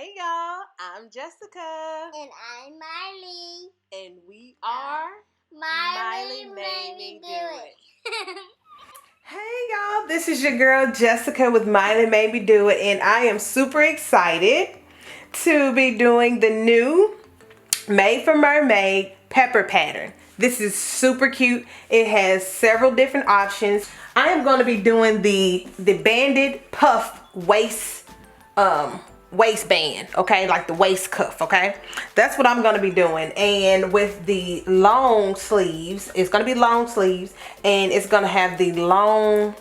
Hey y'all, I'm Jessica. And I'm Miley. And we are Miley made me do it. Hey y'all, this is your girl Jessica with Miley Made Me Do It, and I am super excited to be doing the new Made for Mermaid pepper pattern. This is super cute. It has several different options. I am going to be doing the banded puff waistband, okay, like the waist cuff, okay. That's what I'm going to be doing. And with the long sleeves, it's going to be long sleeves, and it's going to have the long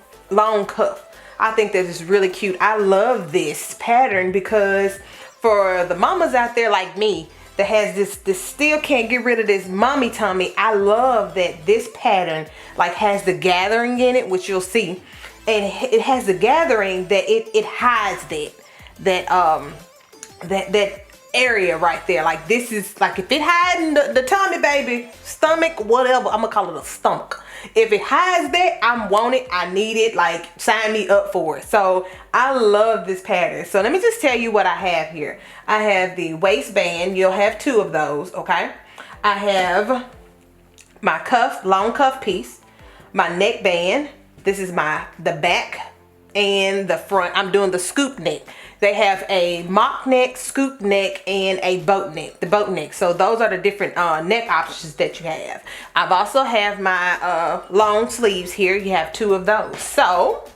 cuff. I think that is really cute. I love this pattern because for the mamas out there like me that has this still can't get rid of this mommy tummy, I love that this pattern like has the gathering in it, which you'll see, and it has the gathering that it hides that area right there. Like this is like, if it hiding the tummy, baby, stomach, whatever, I'm gonna call it a stomach. If it hides that, I want it, I need it, like sign me up for it. So I love this pattern. So let me just tell you what I have here. I have the waistband. You'll have two of those, okay. I have my cuff, long cuff piece, my neckband. This is the back and the front. I'm doing the scoop neck. They have a mock neck, scoop neck, and a boat neck, the boat neck. So those are the different neck options that you have. I've also have my long sleeves here. You have two of those. So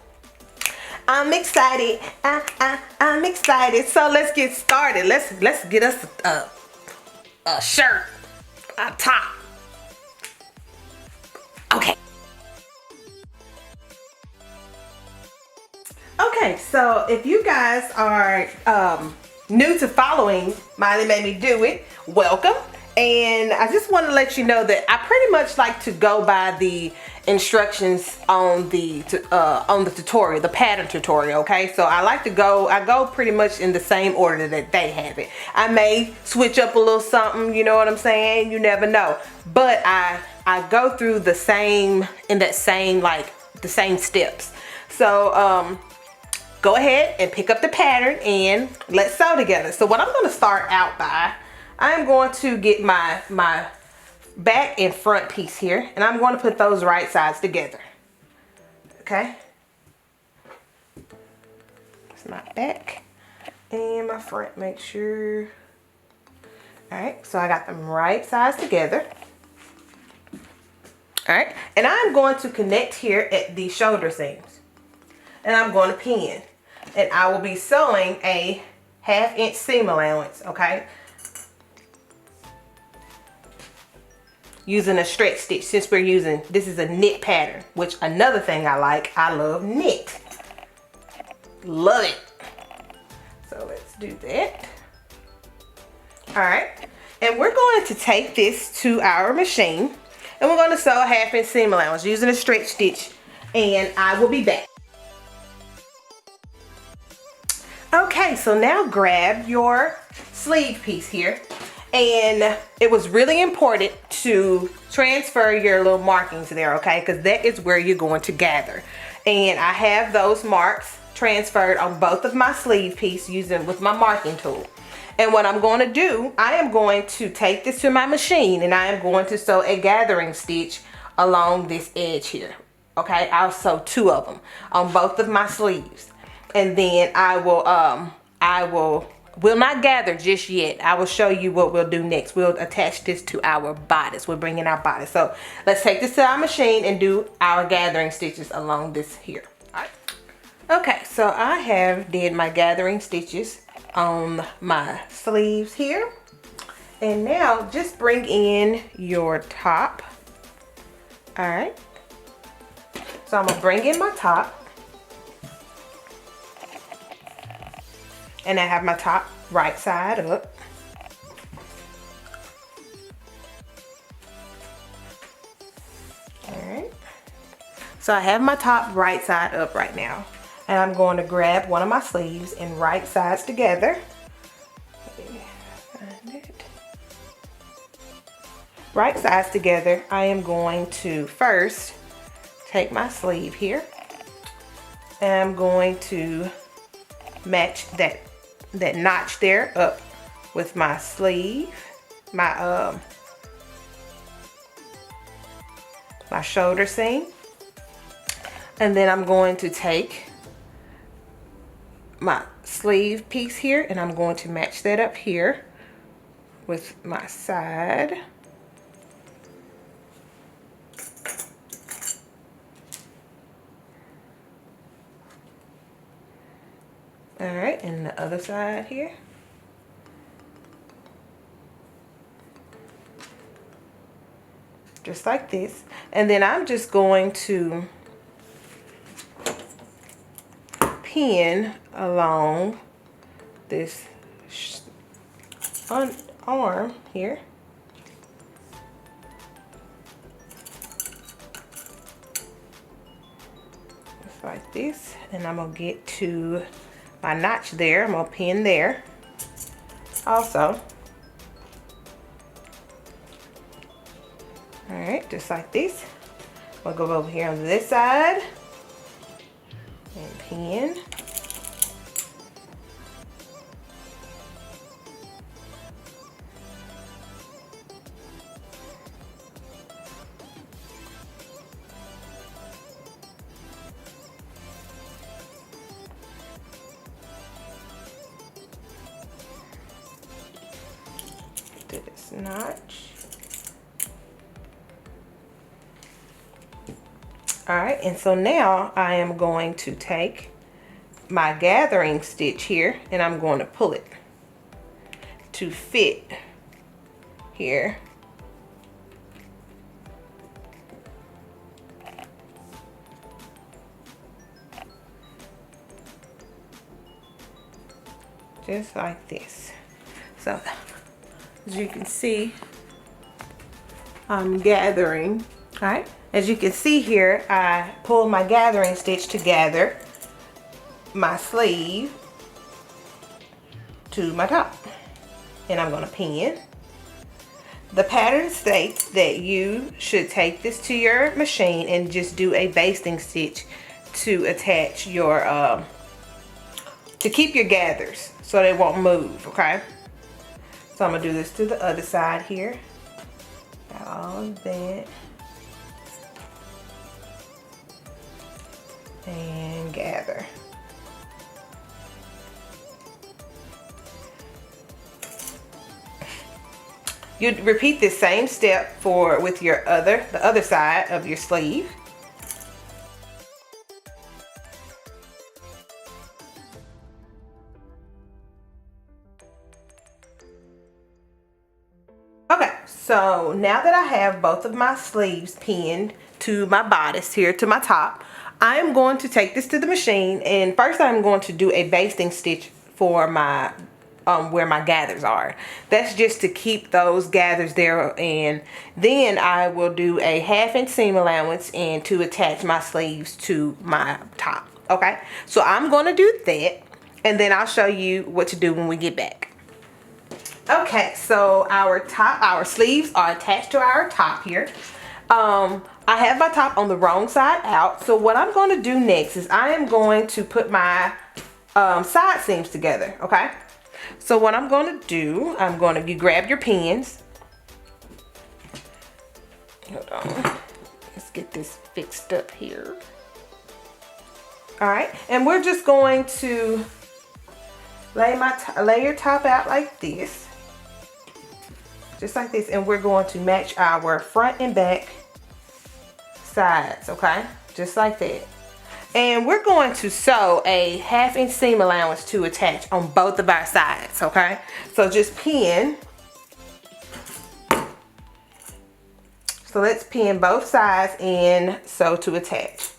I'm excited. I'm excited. So let's get started. Let's get us a shirt, a top. Okay. Okay, so if you guys are new to following Miley Made Me Do It, welcome. And I just want to let you know that I pretty much like to go by the instructions on the tutorial, the pattern tutorial, okay? So I go pretty much in the same order that they have it. I may switch up a little something, you know what I'm saying? You never know. But I go through the same steps. So go ahead and pick up the pattern and let's sew together. So what I'm going to start out by, I'm going to get my back and front piece here, and I'm going to put those right sides together. Okay. It's my back and my front. Make sure. All right. So I got them right sides together. All right. And I'm going to connect here at the shoulder seams, and I'm going to pin. And I will be sewing a 1/2 inch seam allowance, okay? Using a stretch stitch, since this is a knit pattern, which another thing I love knit. Love it. So let's do that. All right, and we're going to take this to our machine, and we're going to sew a 1/2 inch seam allowance using a stretch stitch, and I will be back. Okay, so now grab your sleeve piece here, and it was really important to transfer your little markings there, okay, because that is where you're going to gather. And I have those marks transferred on both of my sleeve piece with my marking tool. And what I'm going to do, I am going to take this to my machine, and I am going to sew a gathering stitch along this edge here, okay. I'll sew two of them on both of my sleeves. And then I will not gather just yet. I will show you what we'll do next. We'll attach this to our bodice. We're bringing our bodice. So let's take this to our machine and do our gathering stitches along this here. All right. Okay, so I did my gathering stitches on my sleeves here. And now just bring in your top. All right. So I'm gonna bring in my top. And I have my top right side up. All right. So I have my top right side up right now. And I'm going to grab one of my sleeves and right sides together. Find it. Right sides together, I am going to first take my sleeve here. And I'm going to match that that notch there up with my sleeve, my shoulder seam. And then I'm going to take my sleeve piece here and I'm going to match that up here with my side. All right, and the other side here. Just like this. And then I'm just going to pin along this arm here. Just like this. And I'm gonna get to my notch there. I'm gonna pin there also. All right, just like this. We'll go over here on this side and pin. Do this notch. All right, and so now I am going to take my gathering stitch here and I'm going to pull it to fit here. Just like this. So as you can see, I'm gathering. All right, as you can see here, I pulled my gathering stitch to gather my sleeve to my top, and I'm going to pin. The pattern states that you should take this to your machine and just do a basting stitch to attach your to keep your gathers so they won't move. Okay, so I'm gonna do this to the other side here. Got all of that. And gather. You repeat this same step with the other side of your sleeve. Okay, so now that I have both of my sleeves pinned to my bodice here, to my top, I am going to take this to the machine, and first I'm going to do a basting stitch for my where my gathers are. That's just to keep those gathers there, and then I will do a 1/2 inch seam allowance and to attach my sleeves to my top. Okay, so I'm going to do that, and then I'll show you what to do when we get back. Okay, so our sleeves are attached to our top here. I have my top on the wrong side out, so what I'm going to do next is I am going to put my side seams together. Okay, so what I'm going to do, you grab your pins. Hold on, let's get this fixed up here. All right, and we're just going to lay your top out like this, just like this, and we're going to match our front and back sides. Okay, just like that. And we're going to sew a 1/2 inch seam allowance to attach on both of our sides. Okay, so just pin. So let's pin both sides and sew to attach.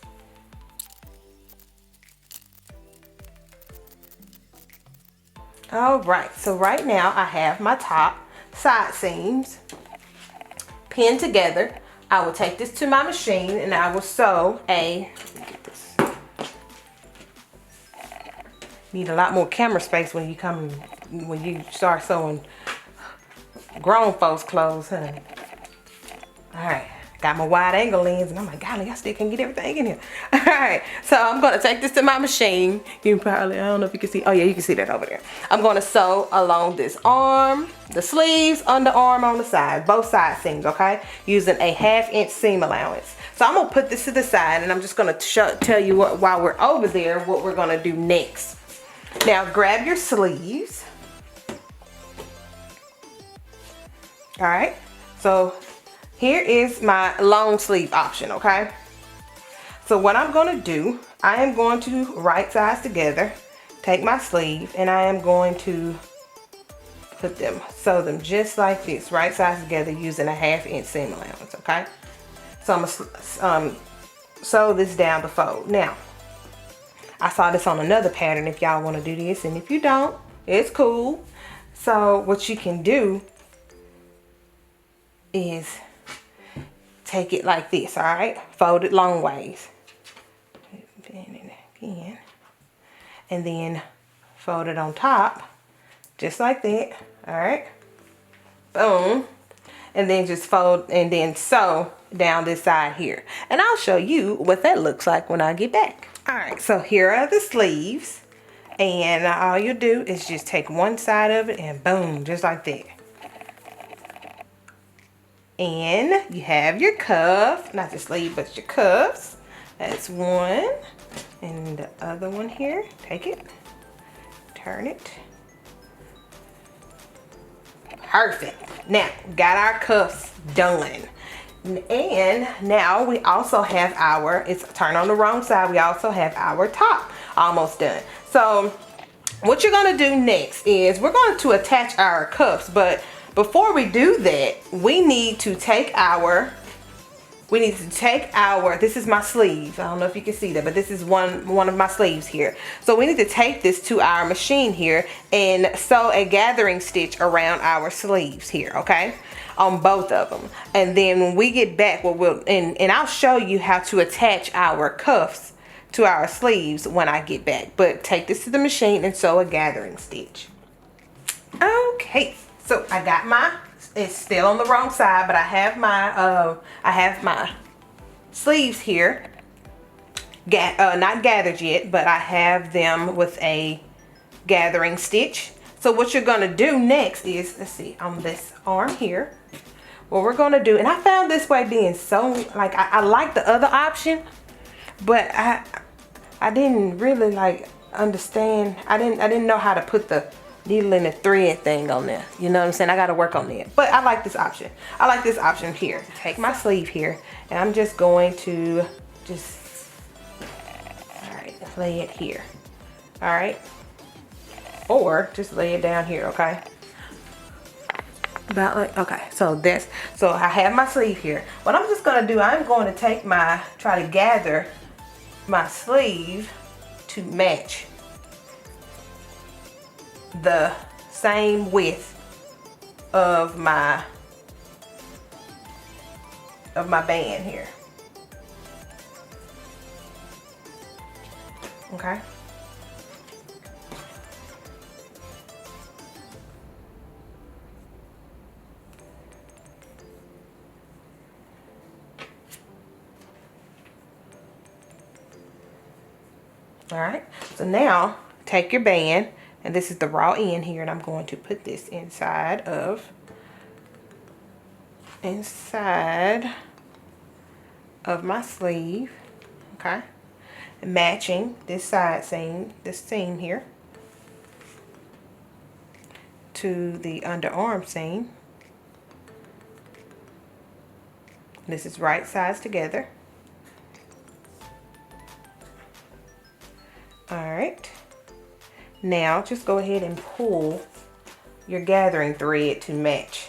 All right, so right now I have my top side seams pinned together. I will take this to my machine and I will sew let me get this. Need a lot more camera space when you start sewing grown folks clothes, honey. All right, Got my wide angle lens, and I'm like, golly, I still can't get everything in here. All right, so I'm gonna take this to my machine. You can probably, I don't know if you can see. Oh yeah, you can see that over there. I'm gonna sew along this arm, the sleeves, underarm on the side, both side seams, okay? Using a 1/2 inch seam allowance. So I'm gonna put this to the side, and I'm just gonna tell you while we're over there what we're gonna do next. Now grab your sleeves. All right, so here is my long sleeve option, okay? So what I'm gonna do, I am going to right sides together, take my sleeve, and I am going to sew them just like this, right sides together using a 1/2 inch seam allowance, okay? So I'm gonna sew this down to fold. Now, I saw this on another pattern if y'all wanna do this, and if you don't, it's cool. So what you can do is take it like this, all right? Fold it long ways. Bend it again. And then fold it on top, just like that, all right? Boom. And then just fold and then sew down this side here. And I'll show you what that looks like when I get back. All right, so here are the sleeves. And all you do is just take one side of it and boom, just like that. And you have your cuff, not the sleeve, but your cuffs. That's one. And the other one here, take it, turn it. Perfect. Now, got our cuffs done. And now we also have our, it's turned on the wrong side, we also have our top almost done. So what you're gonna do next is we're going to attach our cuffs, but before we do that, we need to take our, this is my sleeve. I don't know if you can see that, but this is one of my sleeves here. So we need to take this to our machine here and sew a gathering stitch around our sleeves here, okay? On both of them. And then when we get back, and I'll show you how to attach our cuffs to our sleeves when I get back. But take this to the machine and sew a gathering stitch. Okay. So I got it's still on the wrong side, but I have my sleeves here, not gathered yet, but I have them with a gathering stitch. So what you're gonna do next is, let's see, on this arm here, what we're gonna do, and I found this way being so, like, I like the other option, but I didn't really like understand, I didn't know how to put the needle and the thread thing on there. You know what I'm saying? I got to work on that. But I like this option. I like this option here. Take my sleeve here, and I'm just going to all right, lay it here. All right. Or just lay it down here, okay? About like, okay, so I have my sleeve here. What I'm just going to do, I'm going to take try to gather my sleeve to match the same width of my band here. Okay. All right, so now take your band, and this is the raw end here, and I'm going to put this inside of my sleeve, okay? And matching this side seam, this seam here, to the underarm seam. This is right sides together. All right. Now just go ahead and pull your gathering thread to match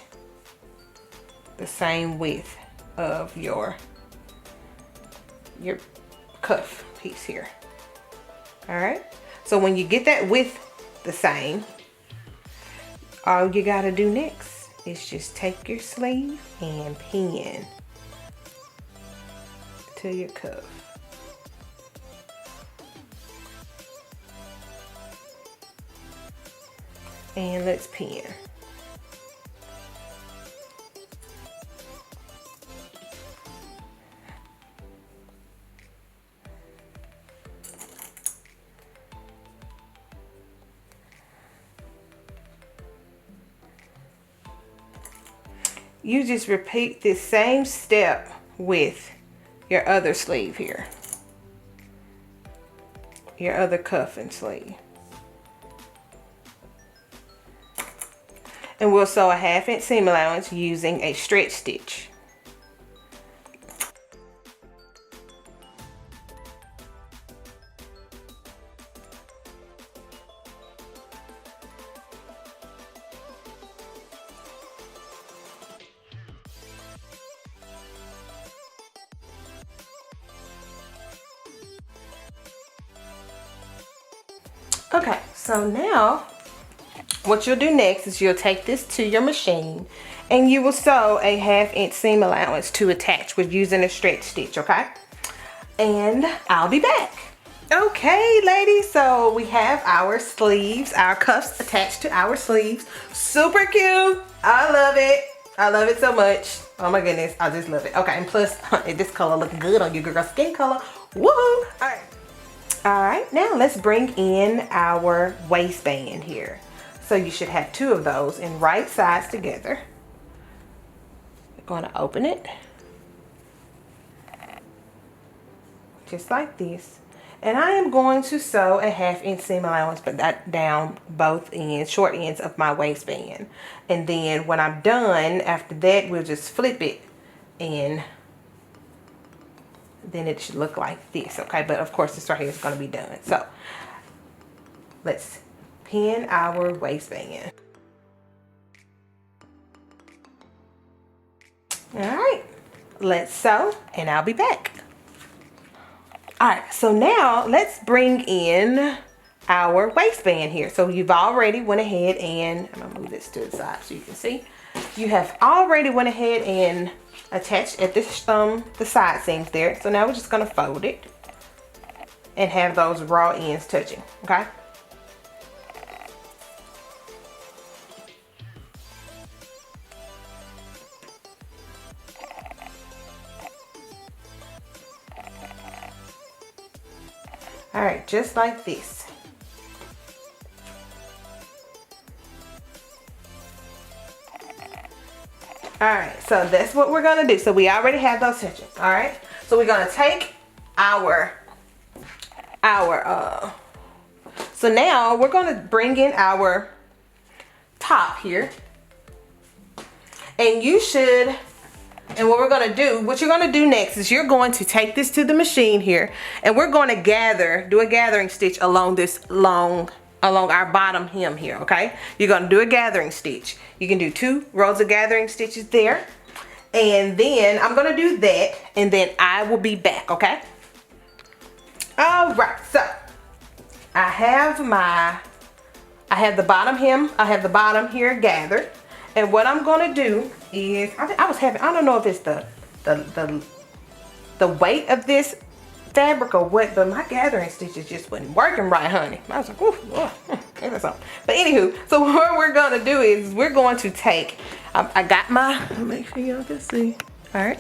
the same width of your cuff piece here. All right. So when you get that width the same, all you gotta do next is just take your sleeve and pin to your cuff. And let's pin. you just repeat this same step with your other sleeve here, your other cuff and sleeve. And we'll sew a 1/2 inch seam allowance using a stretch stitch. Okay, so now what you'll do next is you'll take this to your machine and you will sew a 1/2 inch seam allowance to attach with using a stretch stitch, okay? And I'll be back. Okay, ladies, so we have our sleeves, our cuffs attached to our sleeves. Super cute. I love it. I love it so much. Oh my goodness, I just love it. Okay, and plus this color looks good on your girl skin color. Woohoo! All right, now let's bring in our waistband here. So you should have 2 of those in right sides together. We're going to open it just like this. And I am going to sew a 1/2 inch seam allowance, but that down both ends, short ends of my waistband. And then when I'm done, after that, we'll just flip it and then it should look like this, okay? But of course this right here is going to be done. So let's pin our waistband. All right, let's sew and I'll be back. All right, so now let's bring in our waistband here. So you've already went ahead and, I'm gonna move this to the side so you can see. You have already went ahead and attached at this the side seams there. So now we're just gonna fold it and have those raw ends touching, okay? All right, just like this. All right, so that's what we're gonna do. So we already have those touching, all right? So we're gonna take so now we're gonna bring in our top here. And you should, and what we're gonna do, what you're gonna do next is you're going to take this to the machine here and we're gonna do a gathering stitch along this along our bottom hem here, okay? You're gonna do a gathering stitch. You can do 2 rows of gathering stitches there. And then I'm gonna do that and then I will be back, okay? All right, so I have the bottom hem, I have the bottom here gathered. And what I'm gonna do is, I don't know if it's the weight of this fabric or what, but my gathering stitches just wasn't working right, honey. I was like, ooh, that's something. But anywho, so what we're gonna do is we're going to take, I got my, make sure y'all can see. All right.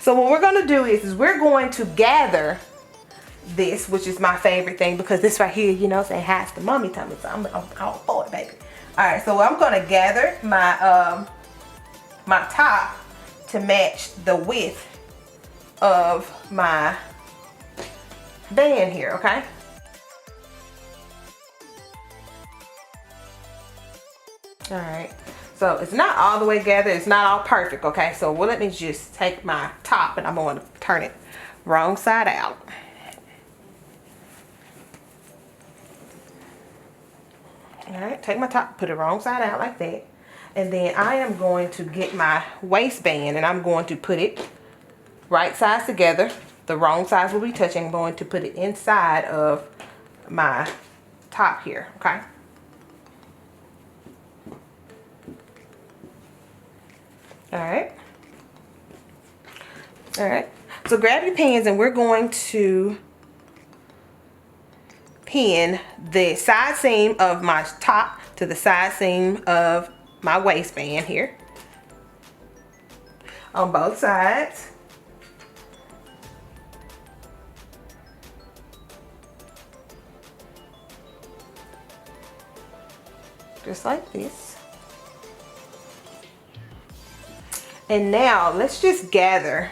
So what we're gonna do is we're going to gather this, which is my favorite thing because this right here, you know, say has the mommy tummy, so I'm all for it, baby. All right, so I'm gonna gather my my top to match the width of my band here, okay? All right, so it's not all the way gathered, it's not all perfect, okay? So well, let me just take my top and I'm going to turn it wrong side out. All right, take my top, put it wrong side out like that. And then I am going to get my waistband and I'm going to put it right sides together. The wrong sides will be touching. I'm going to put it inside of my top here, okay? All right. All right, so grab your pins and we're going to pin the side seam of my top to the side seam of my waistband here on both sides. Just like this. And now let's just gather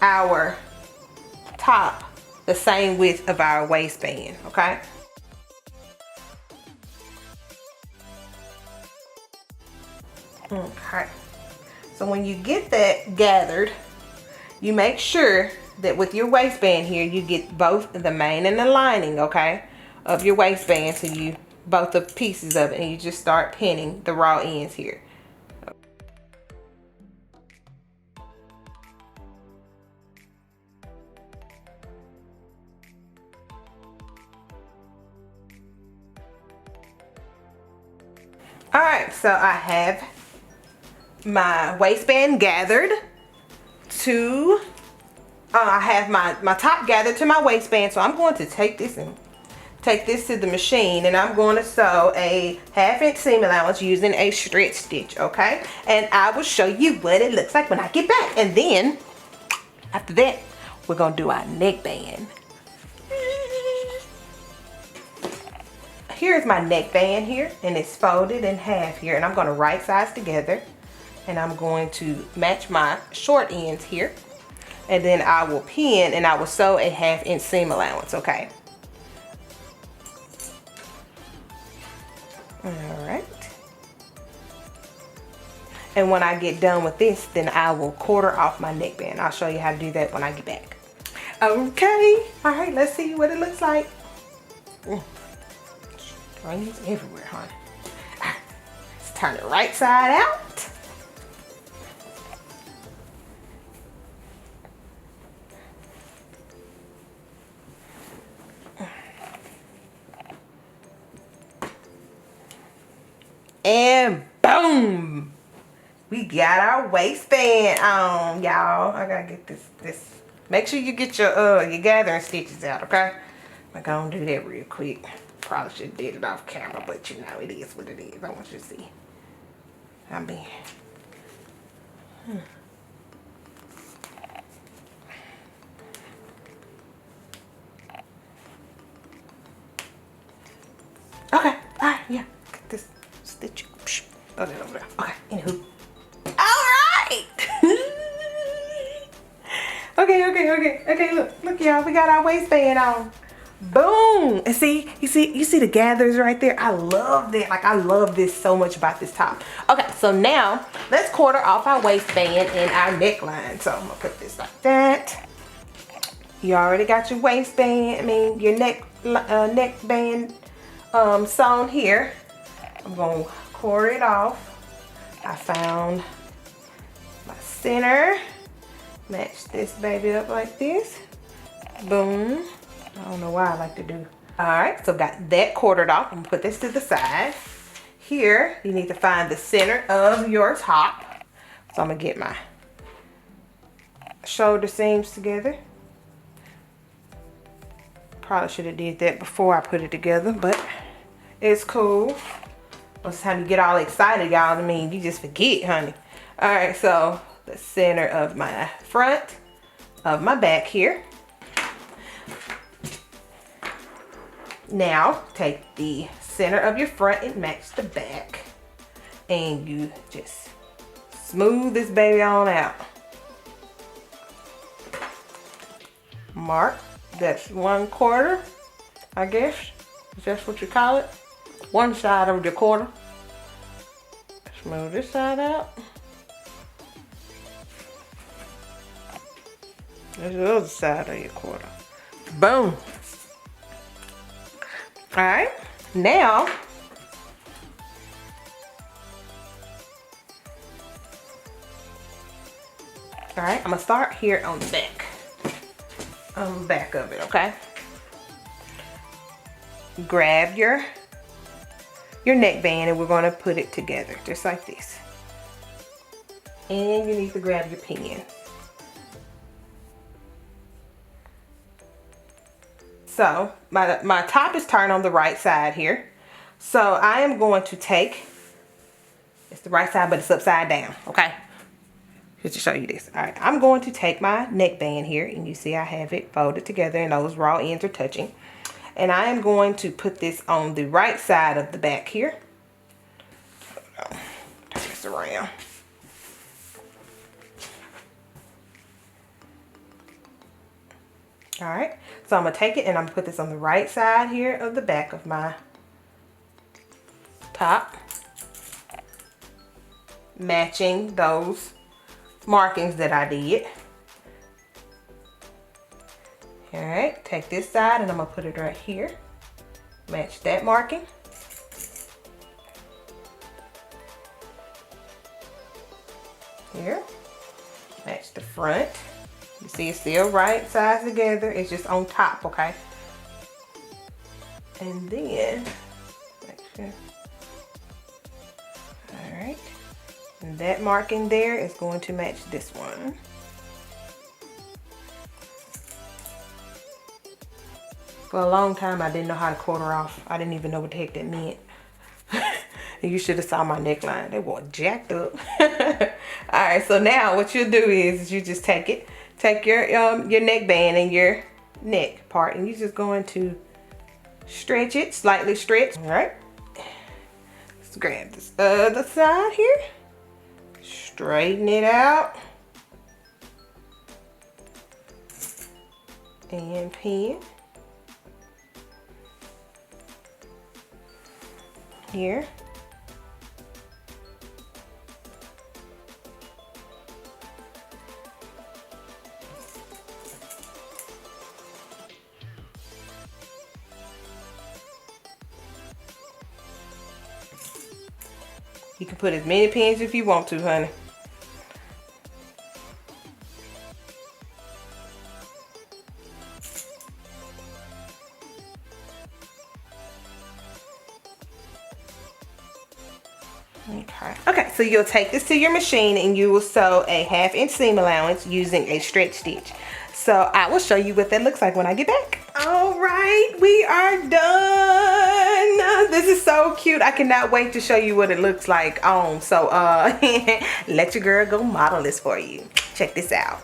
our top the same width of our waistband, okay? Okay, so when you get that gathered, you make sure that with your waistband here, you get both the main and the lining, okay, of your waistband. So you, both the pieces of it, and you just start pinning the raw ends here. All right, so I have my waistband gathered to, I have my top gathered to my waistband. So I'm going to take this to the machine, and I'm going to sew a 1/2 inch seam allowance using a stretch stitch, okay? And I will show you what it looks like when I get back. And then after that, we're gonna do our neckband. Here's my neckband here, and it's folded in half here, and I'm going to right sides together, and I'm going to match my short ends here, and then I will pin and I will sew a 1/2 inch seam allowance, okay? All right. And when I get done with this, then I will quarter off my neckband. I'll show you how to do that when I get back. Okay. All right, let's see what it looks like. Strings everywhere, honey. Right, let's turn it right side out. And boom! We got our waistband on, y'all. I gotta get this. Make sure you get your gathering stitches out, okay? I'm gonna do that real quick. Probably should have did it off camera, but you know, it is what it is. I want you to see. I mean, okay, all right, yeah. Get this stitch. Oh, that over there. Okay, anywho. All right. Okay. Look, y'all. We got our waistband on. Boom! And see, you see the gathers right there. I love that. Like, I love this so much about this top. Okay, so now let's quarter off our waistband and our neckline. So I'm gonna put this like that. You already got your waistband. I mean, your neckband sewn here. I'm gonna quarter it off. I found my center. Match this baby up like this. Boom. I don't know why I like to do. All right, so got that quartered off. I'm gonna put this to the side. Here, you need to find the center of your top. So I'm gonna get my shoulder seams together. Probably should have did that before I put it together, but it's cool. Most time you get all excited, y'all. I mean, you just forget, honey. All right, so the center of my front of my back here. Now take the center of your front and match the back, and you just smooth this baby on out. Mark, that's 1/4, I guess. Is that what you call it? One side of your quarter. Smooth this side out. There's the other side of your quarter. Boom. All right, now I'm gonna start here on the back of it, okay? Grab your neckband, and we're gonna put it together just like this. And you need to grab your pin. So my top is turned on the right side here. So I am going to take, it's the right side, but it's upside down, okay? Just to show you this. All right, I'm going to take my neckband here, and you see I have it folded together, and those raw ends are touching. And I am going to put this on the right side of the back here. Turn this around. All right, so I'm gonna take it and I'm gonna put this on the right side here of the back of my top, matching those markings that I did. All right, take this side and I'm gonna put it right here. Match that marking. Here, match the front. You see it's still right sides together, it's just on top, okay? And then, make sure. All right, and that marking there is going to match this one. For a long time, I didn't know how to quarter off. I didn't even know what the heck that meant. You should have saw my neckline. They were jacked up. All right, so now what you'll do is you just take your neckband and your neck part, and you're just going to stretch it, slightly stretch. All right. Let's grab this other side here. Straighten it out. And pin. Here. You can put as many pins if you want to, honey. Okay, so you'll take this to your machine and you will sew a 1/2 inch seam allowance using a stretch stitch. So I will show you what that looks like when I get back. All right, we are done. This is so cute. I cannot wait to show you what it looks like on. So let your girl go model this for you. Check this out.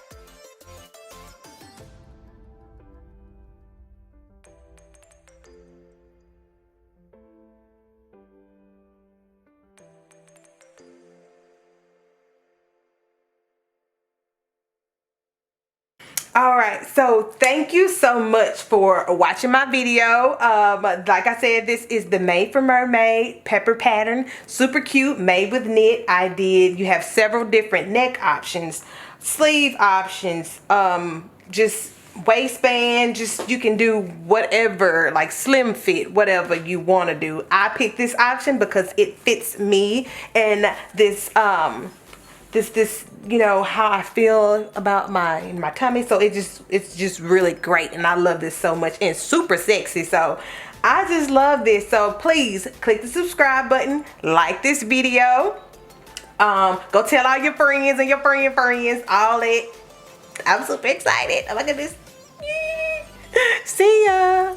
All right, so thank you so much for watching my video. Like I said, this is the Made for Mermaid pepper pattern. Super cute, made with knit. You have several different neck options, sleeve options, just waistband, just you can do whatever, like slim fit, whatever you want to do. I picked this option because it fits me and this you know how I feel about my tummy, so it's just really great, and I love this so much, and super sexy. So I just love this. So please click the subscribe button, like this video, go tell all your friends and your friends all that. I'm super excited. Oh my goodness. See ya.